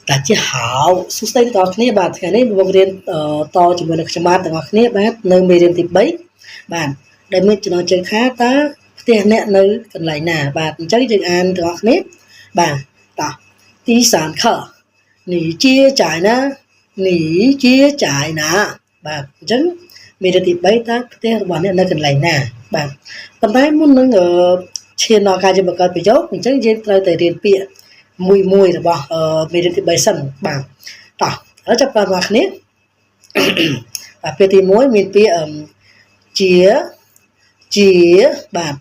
តាជាហៅសួស្តីទាំងអស់គ្នាបាទថ្ងៃនេះមករៀនតជាមួយនឹងខ្ញុំបាទទាំងអស់គ្នាបាទនៅមេរៀនទី3បាទដែលមានចំណងជើងថាតើផ្ទះអ្នកនៅកន្លែងណាបាទអញ្ចឹងយើងអានទាំងអស់គ្នាបាទតោះទី3ខ你接宅呢你接宅ណាបាទអញ្ចឹងមេរៀនទី3តើផ្ទះរបស់អ្នកនៅកន្លែងណាបាទប៉ុន្តែមុននឹងឈានដល់ការបង្កើតប្រយោគអញ្ចឹងយើងត្រូវតែរៀនពាក្យមួយរបស់មេរៀនទី3សិនបាទតោះឥឡូវចាប់ផ្ដើមមកគ្នាបាទពាក្យទី1មានពាក្យជាបាទ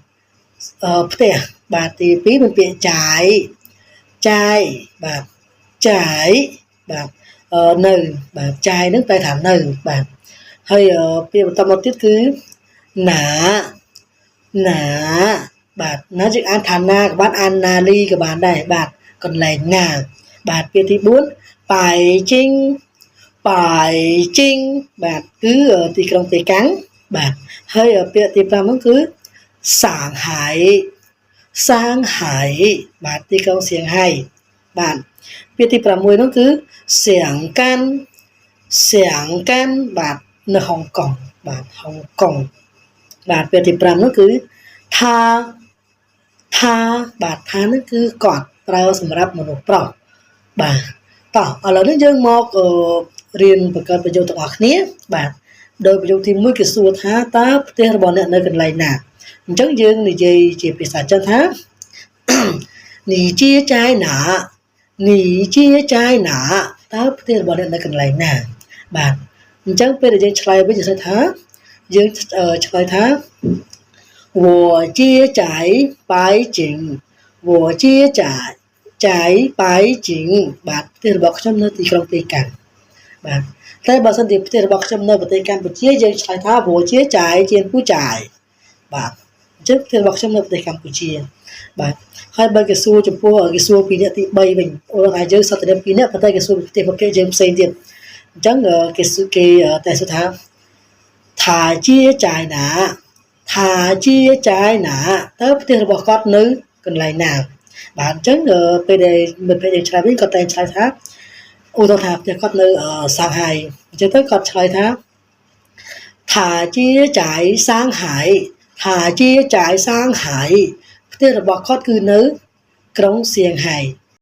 ផ្ទះបាទទី2មានពាក្យចាយបាទចាយបាទនៅបាទចាយនឹងប្រែថានៅបាទហើយពាក្យបន្តមកទៀតគឺណាបាទណាយើងអានថាណាក៏បានអានណាលីក៏បានដែរបាទកន្លែងណាបាទពាក្យទី4ប៉ៃជីងបាទគឺទីក្រុងប៉េកាំងបាទហើយពាក្យទី5ហ្នឹងគឺសាងហៃបាទទីក្រុងសៀងហៃបាទពាក្យទី6ហ្នឹងគឺសៀងកាន់បាទនៅហុងកុងបាទហុងកុងបាទពាក្យទី5ហ្នឹងគឺថាបាទថាហ្នឹងគឺគាត់ប្រើសម្រាប់មនុស្សប្រុសបាទតោះឥឡូវនេះយើងមករៀនបង្កើតប្រយោគទាំងអស់គ្នាបាទដោយប្រយោគទី1គេសួរថាតើផ្ទះរបស់អ្នកនៅកន្លែងណាអញ្ចឹងយើងនិយាយជាភាសាចិនថា你接在哪តើផ្ទះរបស់អ្នកនៅកន្លែងណាបាទអញ្ចឹងពេលដែលយើងឆ្លើយវិញយើងយើងឆ្លើយថា我接在北京បាទផ្ទះរបស់ខ្ញុំនៅទីក្រុងប៉េកាំងបាទតែបើសិនជាផ្ទះរបស់ខ្ញុំនៅប្រទេសកម្ពុជាយើងឆ្លើយថា我接在柬埔寨បាទអញ្ចឹងផ្ទះរបស់ខ្ញុំនៅប្រទេសកម្ពុជាបាទហើយបើគេសួរចំពោះគេសួរពីអ្នកទី3វិញអូនយើងសត្វតែ2នាក់ប៉ុន្តែគេសួរផ្ទះរបស់គេយើងផ្សេងទៀតអញ្ចឹងគេតែសួរថាថាជាចាយណាតើផ្ទះរបស់គាត់នៅកន្លែងណាបាទអញ្ចឹងពេលដែលមិត្តភក្តិយើងឆ្លើយវិញគាត់តែឆ្លើយថាឧទាហរណ៍ថាផ្ទះគាត់នៅសាងហៃអញ្ចឹងទៅគាត់ឆ្លើយថាជាចាយសាងហៃផ្ទះរបស់គាត់គឺនៅក្រុងសៀងហៃ